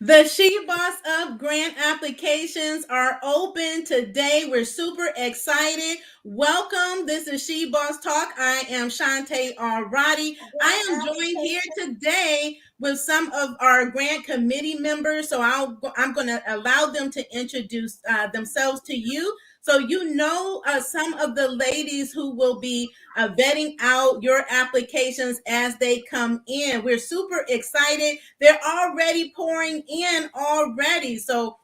The She Boss Up grant applications are open today. We're super excited. Welcome. This is She Boss Talk. I am Shantae Alradi. I am joined here today with some of our grant committee members. So I'm going to allow them to introduce themselves to you. So you know some of the ladies who will be vetting out your applications as they come in. We're super excited. They're already pouring in already. So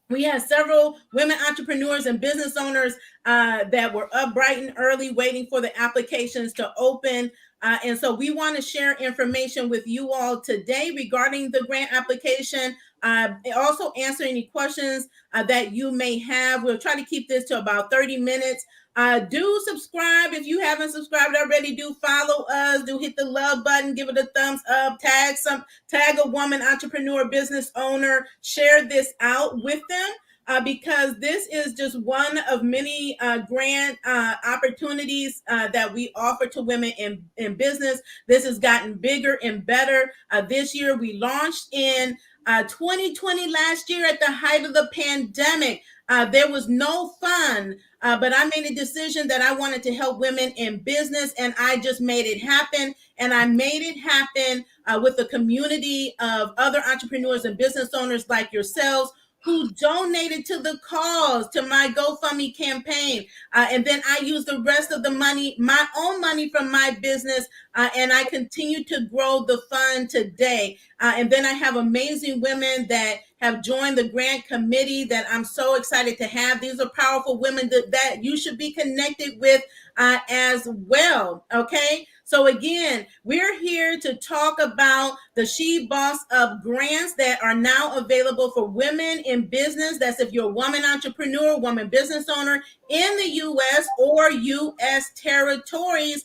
we have several women entrepreneurs and business owners that were up bright and early waiting for the applications to open. And so we want to share information with you all today regarding the grant application. Also answer any questions that you may have. We'll try to keep this to about 30 minutes. Do subscribe if you haven't subscribed already. Do follow us. Do hit the love button. Give it a thumbs up. Tag a woman entrepreneur, business owner. Share this out with them. Because this is just one of many grant opportunities that we offer to women in business. This has gotten bigger and better. This year we launched in 2020 last year at the height of the pandemic. There was no fun, but I made a decision that I wanted to help women in business, and I just made it happen. And I made it happen with a community of other entrepreneurs and business owners like yourselves who donated to the cause, to my GoFundMe campaign. And then I used the rest of the money, my own money from my business, and I continue to grow the fund today. And then I have amazing women that have joined the grant committee that I'm so excited to have. These are powerful women that you should be connected with as well, okay? So again, we're here to talk about the She Boss Up grants that are now available for women in business. That's if you're a woman entrepreneur, woman business owner in the U.S. or U.S. territories.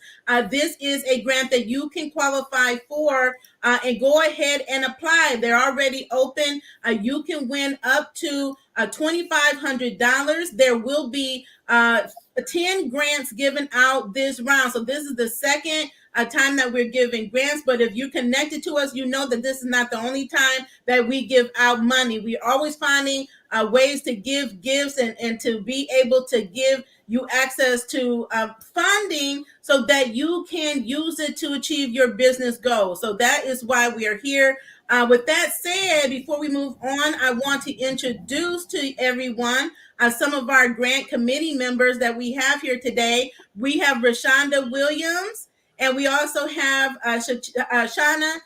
This is a grant that you can qualify for and go ahead and apply. They're already open. You can win up to $2,500. There will be 10 grants given out this round. So this is the second time that we're giving grants. But if you're connected to us, you know that this is not the only time that we give out money. We're always finding ways to give gifts and to be able to give you access to funding so that you can use it to achieve your business goals. So that is why we are here. With that said, before we move on, I want to introduce to everyone some of our grant committee members that we have here today. We have Rashonda Williams, and we also have Shana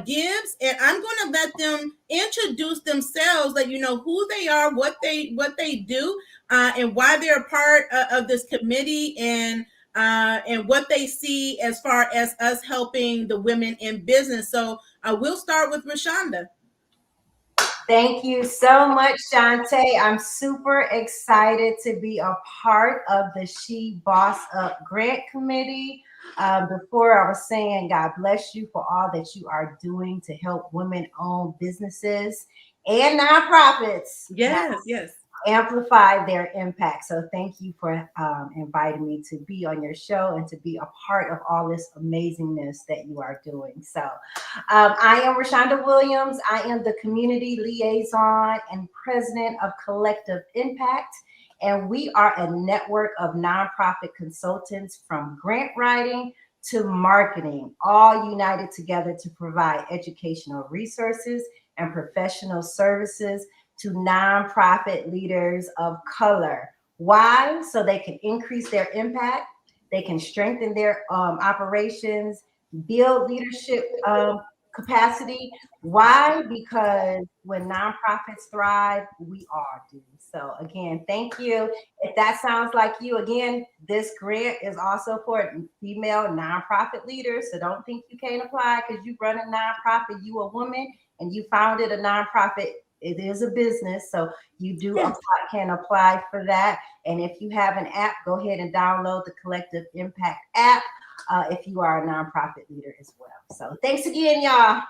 Gibbs, and I'm going to let them introduce themselves, let you know who they are, what they do, and why they're a part of this committee, and what they see as far as us helping the women in business. So we'll start with Rashonda. Thank you so much, Shantae. I'm super excited to be a part of the She Boss Up Grant Committee. Before I was saying, God bless you for all that you are doing to help women-owned businesses and nonprofits. Yes. Amplify their impact. So thank you for inviting me to be on your show and to be a part of all this amazingness that you are doing. So I am Rashonda Williams. I am the community liaison and president of Collective Impact. And we are a network of nonprofit consultants from grant writing to marketing, all united together to provide educational resources and professional services to nonprofit leaders of color. Why? So they can increase their impact, they can strengthen their operations, build leadership capacity. Why? Because when nonprofits thrive, we all do. So again, thank you. If that sounds like you, again, this grant is also for female nonprofit leaders. So don't think you can't apply because you run a nonprofit, you a woman, and you founded a nonprofit. It is a business, so you can apply for that. And if you have an app, go ahead and download the Collective Impact app if you are a nonprofit leader as well. So thanks again, y'all.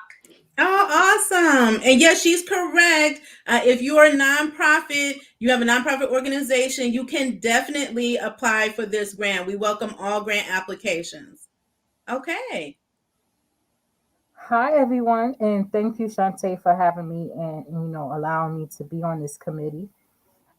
Oh, awesome. And yes, she's correct. If you are a nonprofit, you have a nonprofit organization, you can definitely apply for this grant. We welcome all grant applications. Okay. Hi, everyone, and thank you, Shantae, for having me and allowing me to be on this committee.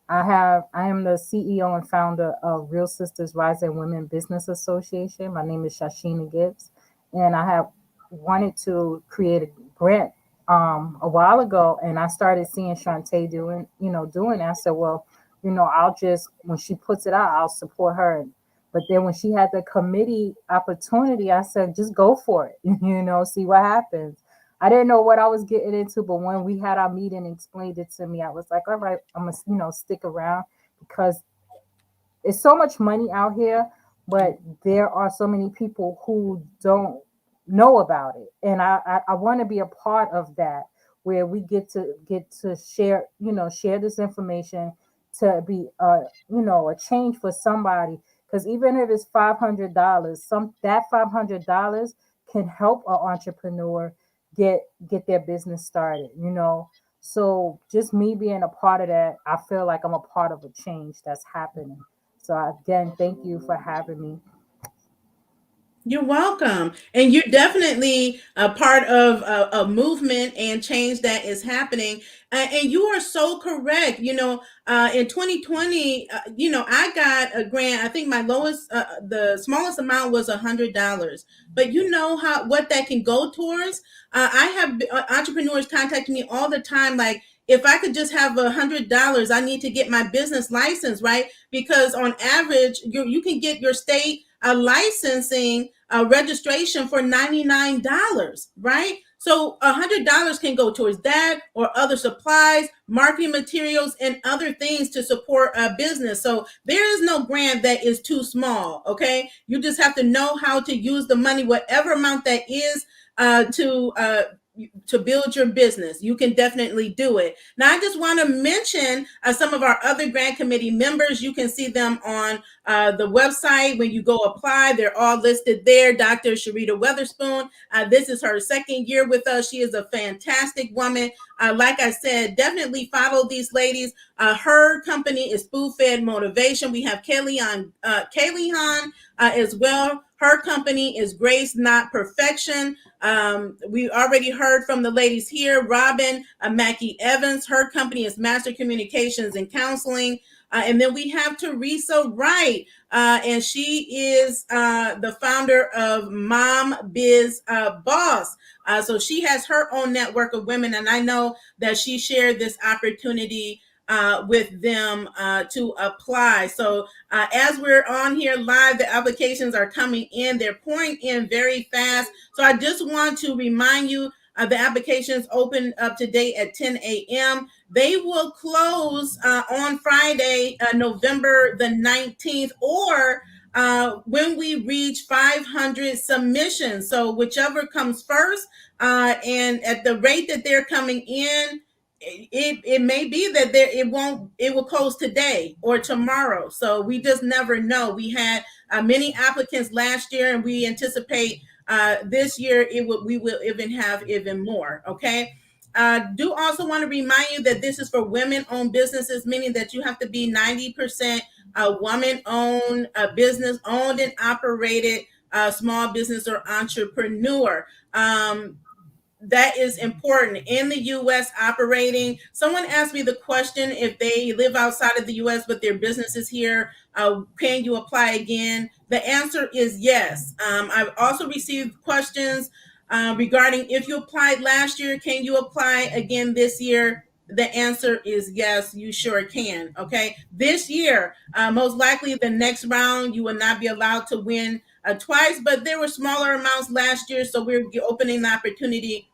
I am the CEO and founder of Real Sisters Rising Women Business Association. My name is Shashina Gibbs, and I have wanted to create a grant a while ago, and I started seeing Shantae doing that. I said, well, I'll just when she puts it out, I'll support her. But then when she had the committee opportunity, I said, just go for it, see what happens. I didn't know what I was getting into, but when we had our meeting and explained it to me, I was like, all right, I'm gonna, stick around because it's so much money out here, but there are so many people who don't know about it. And I want to be a part of that where we get to share, share this information to be a change for somebody. Because even if it's $500, that $500 can help an entrepreneur get their business started. So just me being a part of that, I feel like I'm a part of a change that's happening. So again, thank you for having me. You're welcome. And you're definitely a part of a movement and change that is happening. And you are so correct. In 2020, I got a grant. I think my the smallest amount was $100. But you know what that can go towards? I have entrepreneurs contacting me all the time, like, if I could just have $100, I need to get my business license, right? Because on average, you can get your state licensing registration for $99, right? So $100 can go towards that or other supplies, marketing materials, and other things to support a business. So there is no grant that is too small. Okay, you just have to know how to use the money, whatever amount that is, to build your business. You can definitely do it. Now, I just want to mention some of our other grant committee members. You can see them on the website. When you go apply, they're all listed there. Dr. Sharita Weatherspoon, this is her second year with us. She is a fantastic woman. Like I said, definitely follow these ladies. Her company is Food Fed Motivation. We have Kaylee Hahn as well. Her company is Grace Not Perfection. We already heard from the ladies here. Robin Mackey Evans, her company is Master Communications and Counseling. And then we have Teresa Wright, and she is the founder of Mom Biz Boss. So she has her own network of women, and I know that she shared this opportunity with them to apply. So as we're on here live, the applications are coming in. They're pouring in very fast. So I just want to remind you, the applications open up today at 10 a.m. They will close on Friday, November the 19th, or when we reach 500 submissions. So whichever comes first, and at the rate that they're coming in, it may be that it will close today or tomorrow. So we just never know. We had many applicants last year, and we anticipate this year we will even have even more. Okay. Do also want to remind you that this is for women-owned businesses, meaning that you have to be 90% woman-owned business, owned and operated small business or entrepreneur. That is important in the U.S. operating. Someone asked me the question, if they live outside of the U.S. but their business is here, can you apply again? The answer is yes. I've also received questions regarding, if you applied last year, can you apply again this year? The answer is yes, you sure can. Okay. This year, most likely the next round, you will not be allowed to win twice, but there were smaller amounts last year. So we're opening the opportunity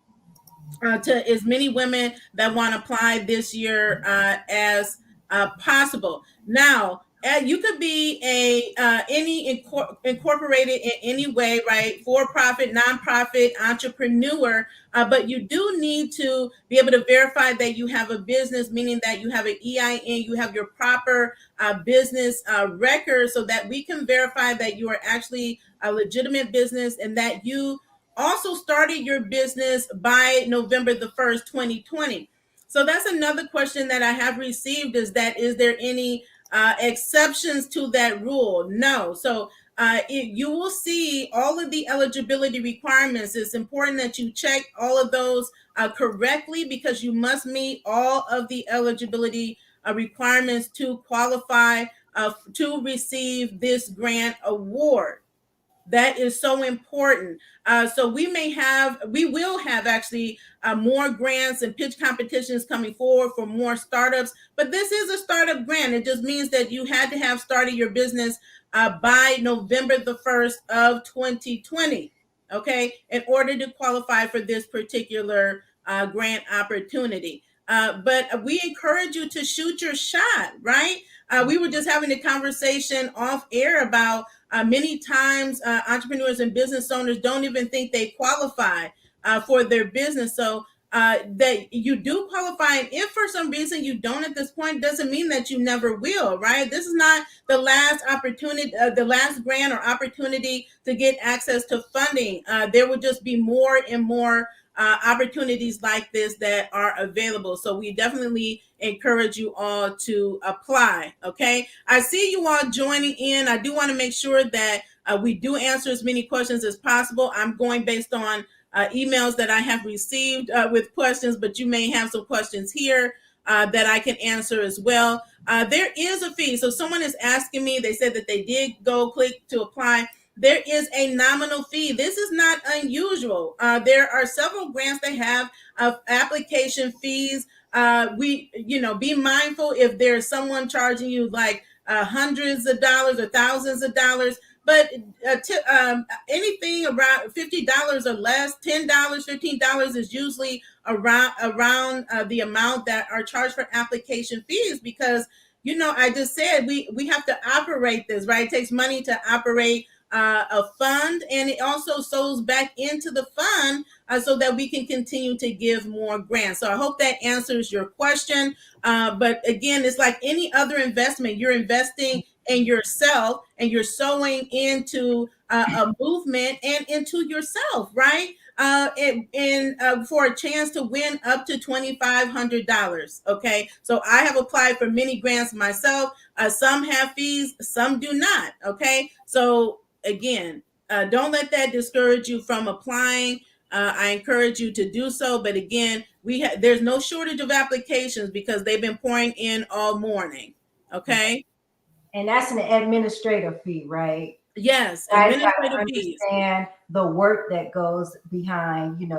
to as many women that want to apply this year as possible. Now, you could be incorporated in any way, right? For profit, nonprofit, entrepreneur, but you do need to be able to verify that you have a business, meaning that you have an EIN, you have your proper business record, so that we can verify that you are actually a legitimate business and that you also started your business by November the 1st, 2020. So that's another question that I have received, is there any exceptions to that rule? No. So you will see all of the eligibility requirements. It's important that you check all of those correctly, because you must meet all of the eligibility requirements to qualify to receive this grant award. That is so important. So we will have actually more grants and pitch competitions coming forward for more startups. But this is a startup grant. It just means that you had to have started your business by November the 1st of 2020. Okay, in order to qualify for this particular grant opportunity. But we encourage you to shoot your shot, right? We were just having a conversation off air about many times entrepreneurs and business owners don't even think they qualify for their business. So that you do qualify, and if for some reason you don't at this point, doesn't mean that you never will, right? This is not the last opportunity, the last grant or opportunity to get access to funding. There will just be more and more opportunities like this that are available. So we definitely encourage you all to apply. Okay. I see you all joining in. I do want to make sure that we do answer as many questions as possible. I'm going based on emails that I have received with questions, but you may have some questions here that I can answer as well. There is a fee. So someone is asking me, they said that they did go click to apply. There is a nominal fee. This is not unusual. There are several grants that have application fees. Be mindful if there's someone charging you like hundreds of dollars or thousands of dollars. But anything around $50 or less, $10, $15 is usually around the amount that are charged for application fees, because I just said we have to operate this, right? It takes money to operate a fund, and it also sows back into the fund so that we can continue to give more grants. So I hope that answers your question. But again, it's like any other investment. You're investing in yourself, and you're sowing into a movement and into yourself, right? And for a chance to win up to $2,500. Okay, so I have applied for many grants myself. Some have fees, some do not. Okay, so again, don't let that discourage you from applying. I encourage you to do so. But again, there's no shortage of applications because they've been pouring in all morning. Okay. And that's an administrative fee, right? Yes, I administrative fees. understand the work that goes behind,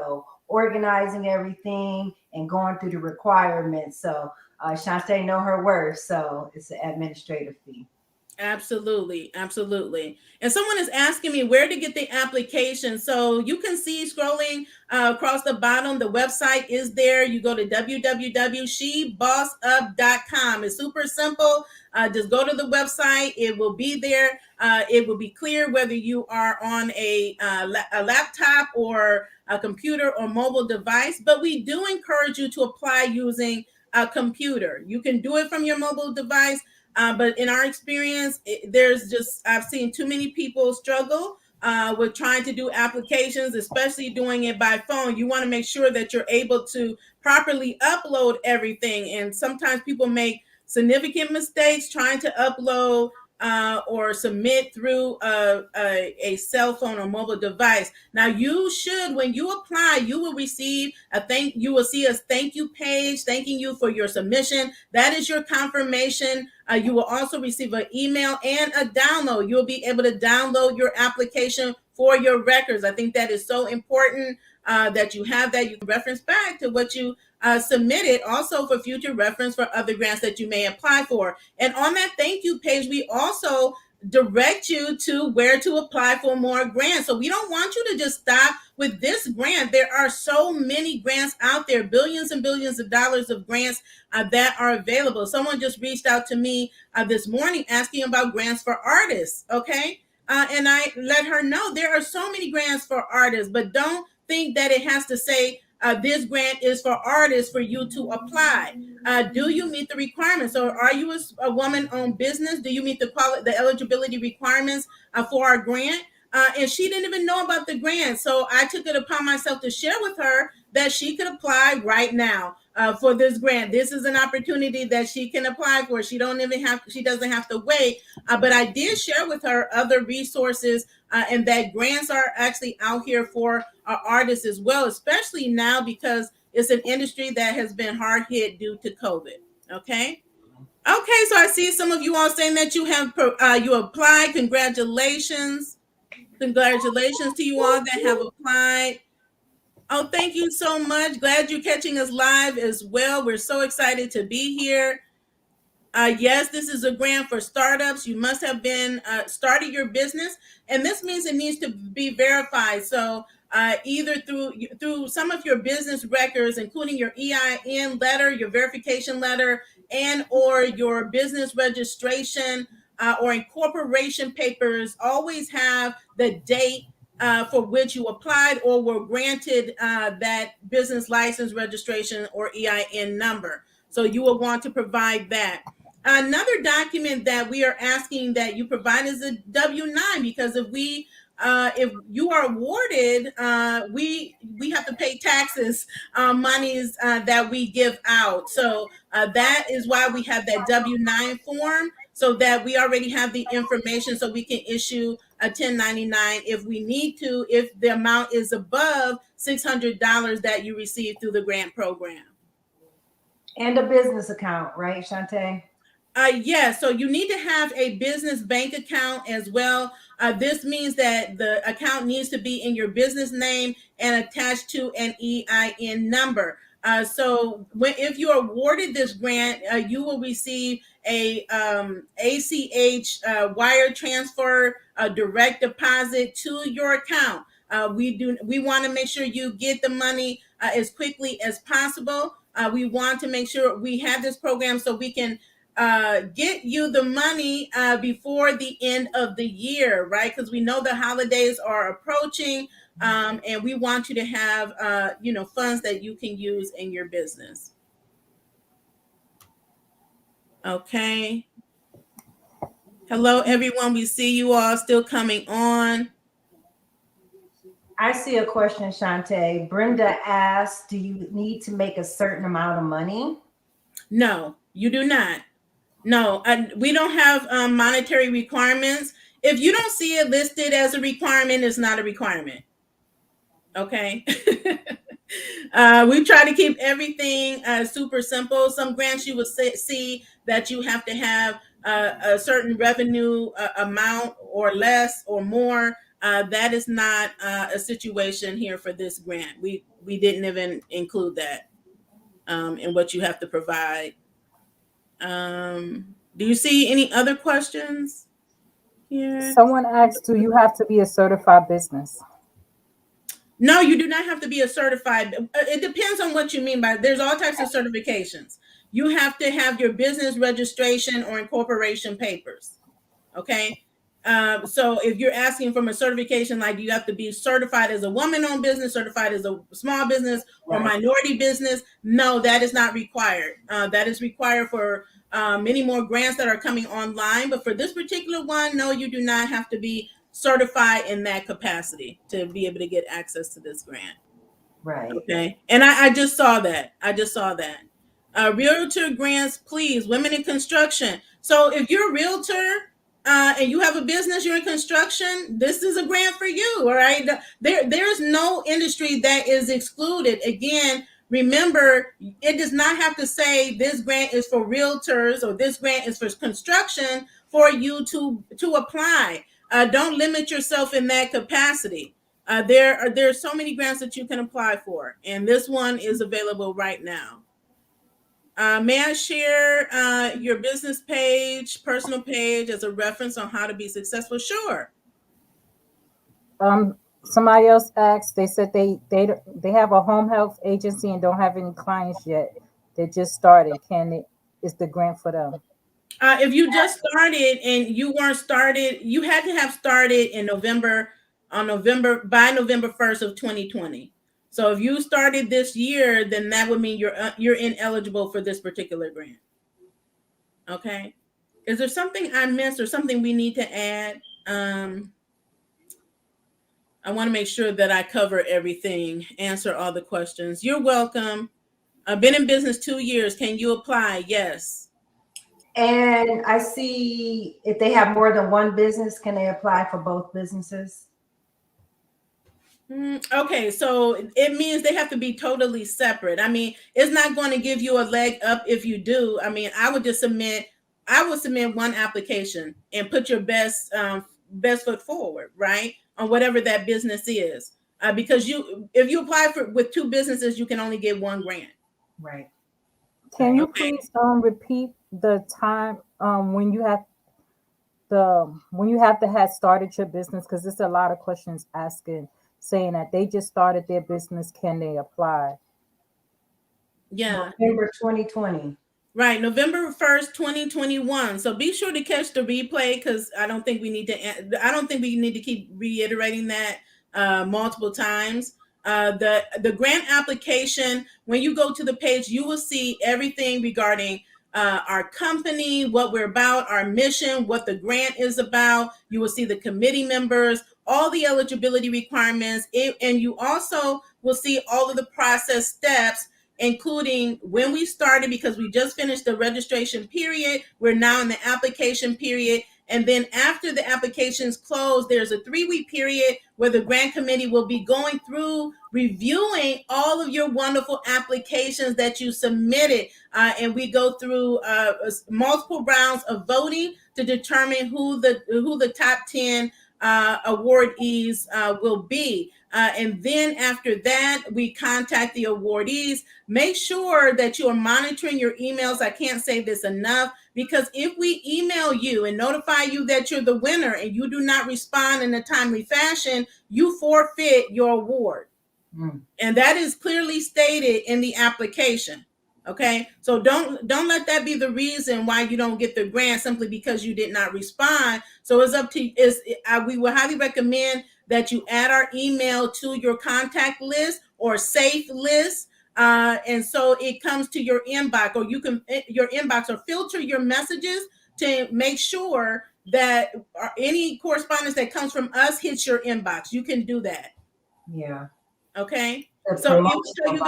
organizing everything and going through the requirements. So Shantae know her worth, so it's an administrative fee. Absolutely. Absolutely. And someone is asking me where to get the application. So you can see scrolling across the bottom, the website is there. You go to www.shebossup.com. It's super simple. Just go to the website. It will be there. It will be clear whether you are on a laptop or a computer or mobile device. But we do encourage you to apply using a computer. You can do it from your mobile device. But in our experience, I've seen too many people struggle with trying to do applications, especially doing it by phone. You want to make sure that you're able to properly upload everything. And sometimes people make significant mistakes trying to upload or submit through a cell phone or mobile device. Now, when you apply, you will receive you will see a thank you page thanking you for your submission. That is your confirmation. You will also receive an email and a download. You'll be able to download your application for your records. I think that is so important that you have that. You can reference back to what you submitted, also for future reference for other grants that you may apply for. And on that thank you page, we also direct you to where to apply for more grants. So we don't want you to just stop with this grant. There are so many grants out there, billions and billions of dollars of grants that are available. Someone just reached out to me this morning asking about grants for artists. Okay. And I let her know there are so many grants for artists, but don't think that it has to say this grant is for artists for you to apply. Do you meet the requirements? So are you a woman-owned business? Do you meet the eligibility requirements for our grant? And she didn't even know about the grant. So I took it upon myself to share with her that she could apply right now. for this grant. This is an opportunity that she can apply for. She doesn't have to wait. But I did share with her other resources, and that grants are actually out here for our artists as well, especially now because it's an industry that has been hard hit due to COVID. Okay. Okay, so I see some of you all saying that you have you applied. Congratulations. Congratulations to you all that have applied. Oh, thank you so much. Glad you're catching us live as well. We're so excited to be here. Yes, this is a grant for startups. You must have been started your business, and this means it needs to be verified. So either through some of your business records, including your EIN letter, your verification letter, and or your business registration or incorporation papers, always have the date for which you applied or were granted that business license registration or EIN number. So you will want to provide that. Another document that we are asking that you provide is a W-9, because if you are awarded, we have to pay taxes, monies that we give out. So that is why we have that W-9 form, so that we already have the information, so we can issue a 1099 if we need to, if the amount is above $600 that you receive through the grant program. And a business account, right, Shantae? Yes, so you need to have a business bank account as well. This means that the account needs to be in your business name and attached to an EIN number. So if you're awarded this grant, you will receive a ACH wire transfer, direct deposit to your account. We want to make sure you get the money as quickly as possible. We want to make sure we have this program so we can get you the money before the end of the year, right? Because we know the holidays are approaching, and we want you to have funds that you can use in your business. Okay. Hello, everyone. We see you all still coming on. I see a question, Shantae. Brenda asked, do you need to make a certain amount of money? No, you do not. No, we don't have monetary requirements. If you don't see it listed as a requirement, it's not a requirement. Okay. We try to keep everything super simple. Some grants you will see that you have to have a certain revenue amount or less or more. That is not a situation here for this grant. We didn't even include that in what you have to provide. Do you see any other questions here? Someone asked, do you have to be a certified business? No, you do not have to be a certified. It depends on what you mean by. There's all types of certifications. You have to have your business registration or incorporation papers. Okay. So if you're asking from a certification, like you have to be certified as a woman-owned business, certified as a small business or minority business, no, that is not required. That is required for many more grants that are coming online. But for this particular one, no, you do not have to be certified in that capacity to be able to get access to this grant. Right. Okay. And I just saw that. Realtor grants, please, women in construction. So if you're a realtor, and you have a business, you're in construction, this is a grant for you. All right. There's no industry that is excluded. Again, remember, it does not have to say this grant is for realtors or this grant is for construction for you to apply. Don't limit yourself in that capacity. There are so many grants that you can apply for, and this one is available right now. May I share your business page, personal page, as a reference on how to be successful? Sure. Somebody else asked. They said they have a home health agency and don't have any clients yet. They just started. Is the grant for them? If you just started and you weren't started, you had to have started in November by November 1st of 2020. So if you started this year, then that would mean you're ineligible for this particular grant. Okay. Is there something I missed or something we need to add? I want to make sure that I cover everything, answer all the questions. You're welcome. Been in business 2 years. Can you apply? Yes. And I see if they have more than one business, can they apply for both businesses? Okay, so it means they have to be totally separate. I mean, it's not going to give you a leg up if you do. I mean, I would submit one application and put your best foot forward, right, on whatever that business is. Because if you apply with two businesses, you can only get one grant. Right. Can you Okay. please repeat the time when you have to have started your business? Because there's a lot of questions asking, saying that they just started their business. Can they apply? Yeah. November 2020. Right, November 1st, 2021. So be sure to catch the replay, because I don't think we need to keep reiterating that multiple times. The grant application, when you go to the page, you will see everything regarding our company, what we're about, our mission, what the grant is about. You will see the committee members, all the eligibility requirements, and you also will see all of the process steps, including when we started, because we just finished the registration period. We're now in the application period. And then after the applications close, there's a 3-week period where the grant committee will be going through, reviewing all of your wonderful applications that you submitted. And we go through multiple rounds of voting to determine who the top 10 awardees will be. And then after that, we contact the awardees. Make sure that you are monitoring your emails. I can't say this enough, because if we email you and notify you that you're the winner and you do not respond in a timely fashion, you forfeit your award. And that is clearly stated in the application. Okay, so don't let that be the reason why you don't get the grant, simply because you did not respond. So it's up to we would highly recommend that you add our email to your contact list or safe list, and so it comes to your inbox, or your inbox, or filter your messages to make sure that any correspondence that comes from us hits your inbox. You can do that. Yeah. Okay. So it will tell you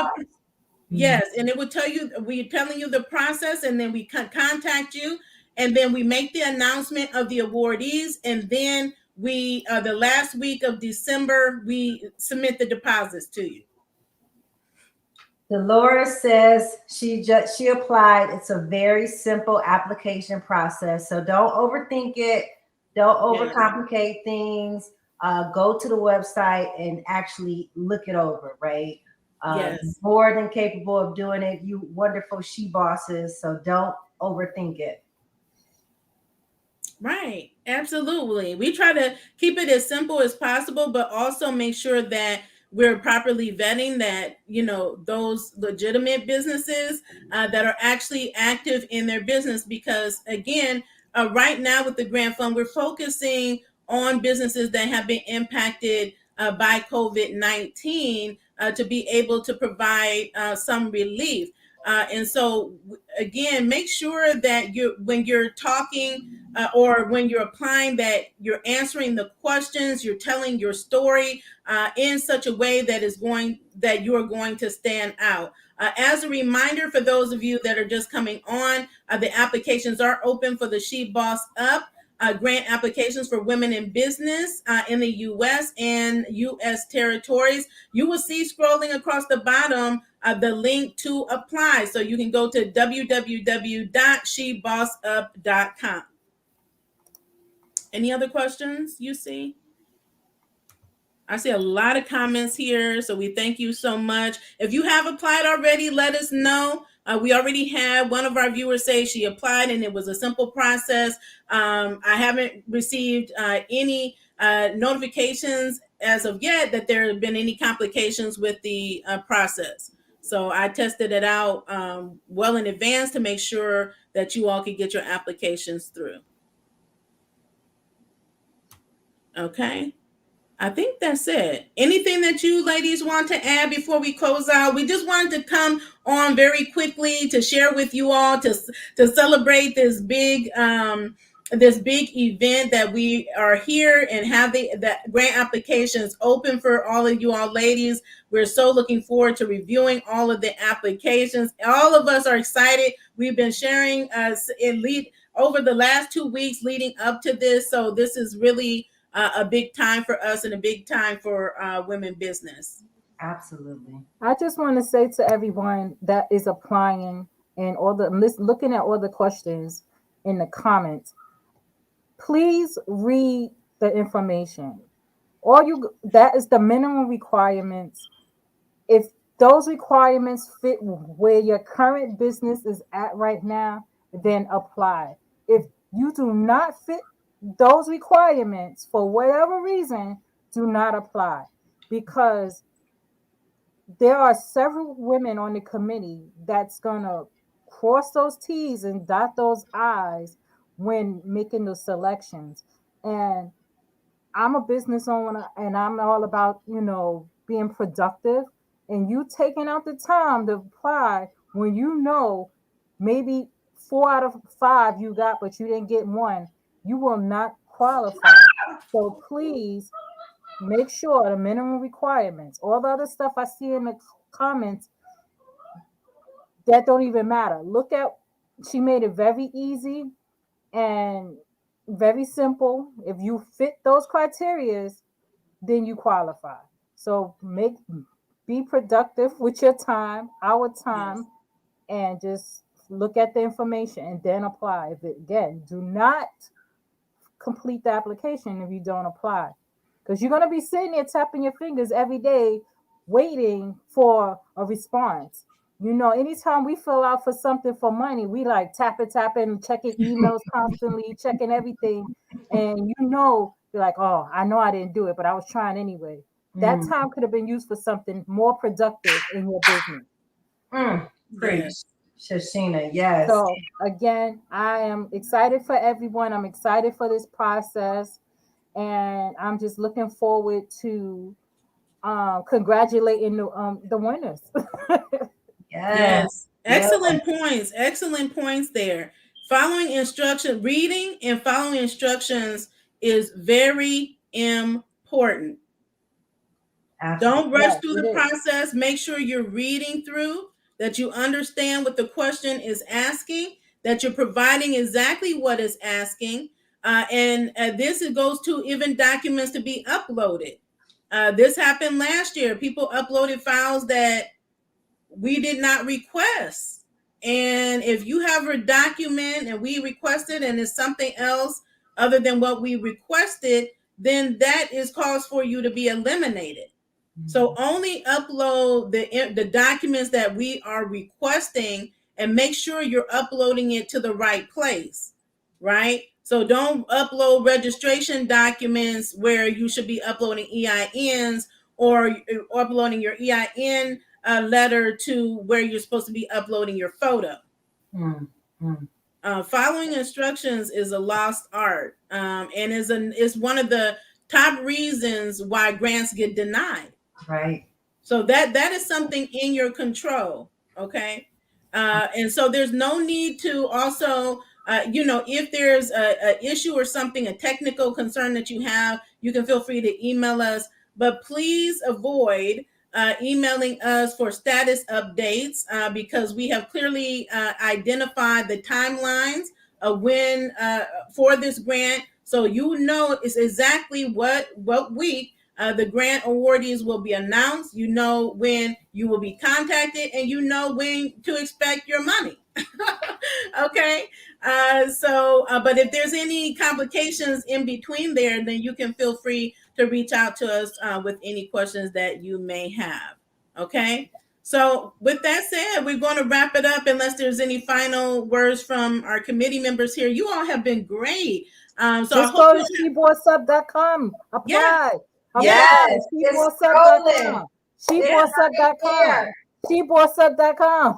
yes, and it would tell you, we're telling you the process, and then we contact you, and then we make the announcement of the awardees, and then we the last week of December, we submit the deposits to you. Dolores says she applied. It's a very simple application process, so don't overthink it. Don't overcomplicate things. Go to the website and actually look it over, right? Yes. More than capable of doing it. You wonderful she bosses, so don't overthink it. Right. Absolutely. We try to keep it as simple as possible, but also make sure that we're properly vetting that, those legitimate businesses that are actually active in their business. Because again, right now with the grant fund, we're focusing on businesses that have been impacted by COVID-19 to be able to provide some relief. And so again, make sure that when you're talking or when you're applying, that you're answering the questions, you're telling your story in such a way that you're going to stand out. As a reminder, for those of you that are just coming on, the applications are open for the She Boss Up grant applications for women in business in the U.S. and U.S. territories. You will see scrolling across the bottom the link to apply. So you can go to www.shebossup.com. Any other questions you see? I see a lot of comments here, so we thank you so much. If you have applied already, let us know. We already had one of our viewers say she applied and it was a simple process. I haven't received any notifications as of yet that there have been any complications with the process. So I tested it out well in advance to make sure that you all could get your applications through. Okay. I think that's it. Anything that you ladies want to add before we close out? We just wanted to come on very quickly to share with you all, to celebrate this big this big event that we are here and have the grant applications open for all of you all ladies. We're so looking forward to reviewing all of the applications. All of us are excited. We've been sharing over the last 2 weeks leading up to this. So this is really a big time for us and a big time for women business. Absolutely. I just want to say to everyone that is applying and looking at all the questions in the comments, please read the information. That is the minimum requirements. If those requirements fit where your current business is at right now, then apply. If you do not fit those requirements for whatever reason, do not apply, because there are several women on the committee that's gonna cross those T's and dot those I's when making the selections. And I'm a business owner and I'm all about, being productive. And you taking out the time to apply when maybe 4 out of 5 you got, but you didn't get one, you will not qualify. So please make sure the minimum requirements, all the other stuff I see in the comments, that don't even matter. She made it very easy and very simple. If you fit those criterias, then you qualify. So be productive with your time, our time, Yes. and just look at the information and then apply. Again, do not complete the application if you don't apply, because you're going to be sitting there tapping your fingers every day waiting for a response. Anytime we fill out for something for money, we like tapping, checking emails constantly, checking everything. And you're like, oh, I know I didn't do it, but I was trying anyway. That time could have been used for something more productive in your business. Preach. Yes. Shashina, yes. So again, I am excited for everyone. I'm excited for this process. And I'm just looking forward to congratulating the winners. Yes. Excellent points. Excellent points there. Reading and following instructions is very important. Absolutely. Don't rush Yes, through it the is. process. Make sure you're reading through, that you understand what the question is asking, that you're providing exactly what it's asking. And this goes to even documents to be uploaded. This happened last year. People uploaded files that we did not request. And if you have a document and we requested and it's something else other than what we requested, then that is cause for you to be eliminated. So only upload the documents that we are requesting, and make sure you're uploading it to the right place, right? So don't upload registration documents where you should be uploading EINs, or uploading your EIN letter to where you're supposed to be uploading your photo. Following instructions is a lost art, and is one of the top reasons why grants get denied. Right. So that is something in your control. Okay. And so there's no need to also, if there's a issue or something, a technical concern that you have, you can feel free to email us, but please avoid emailing us for status updates, because we have clearly identified the timelines of when for this grant. So it's exactly what week the grant awardees will be announced. You know when you will be contacted, and you know when to expect your money. Okay. But if there's any complications in between there, then you can feel free to reach out to us with any questions that you may have. Okay. So with that said, we're going to wrap it up unless there's any final words from our committee members here. You all have been great. Just go to shebossup.com. Apply. Yes. Shebossup.com. Shebossup.com. Shebossup.com.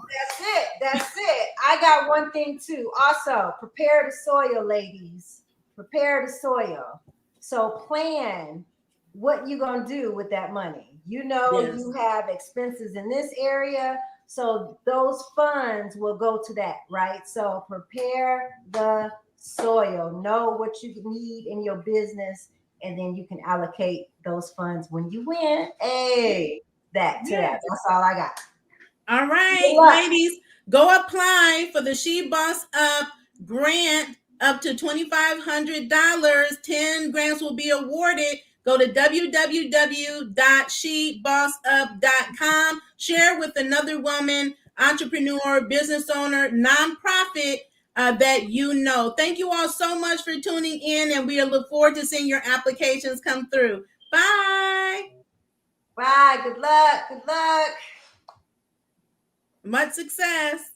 That's it. I got one thing too. Also, prepare the soil, ladies. Prepare the soil. So plan what you're gonna do with that money. Yes. You have expenses in this area, so those funds will go to that, right? So prepare the soil, know what you need in your business, and then you can allocate those funds when you win. Hey, that to that. That's all I got. All right, ladies, go apply for the She Boss Up grant up to $2,500. 10 grants will be awarded. Go to www.shebossup.com. Share with another woman, entrepreneur, business owner, nonprofit that you know. Thank you all so much for tuning in, and we look forward to seeing your applications come through. Bye. Bye. Good luck. Good luck. Much success.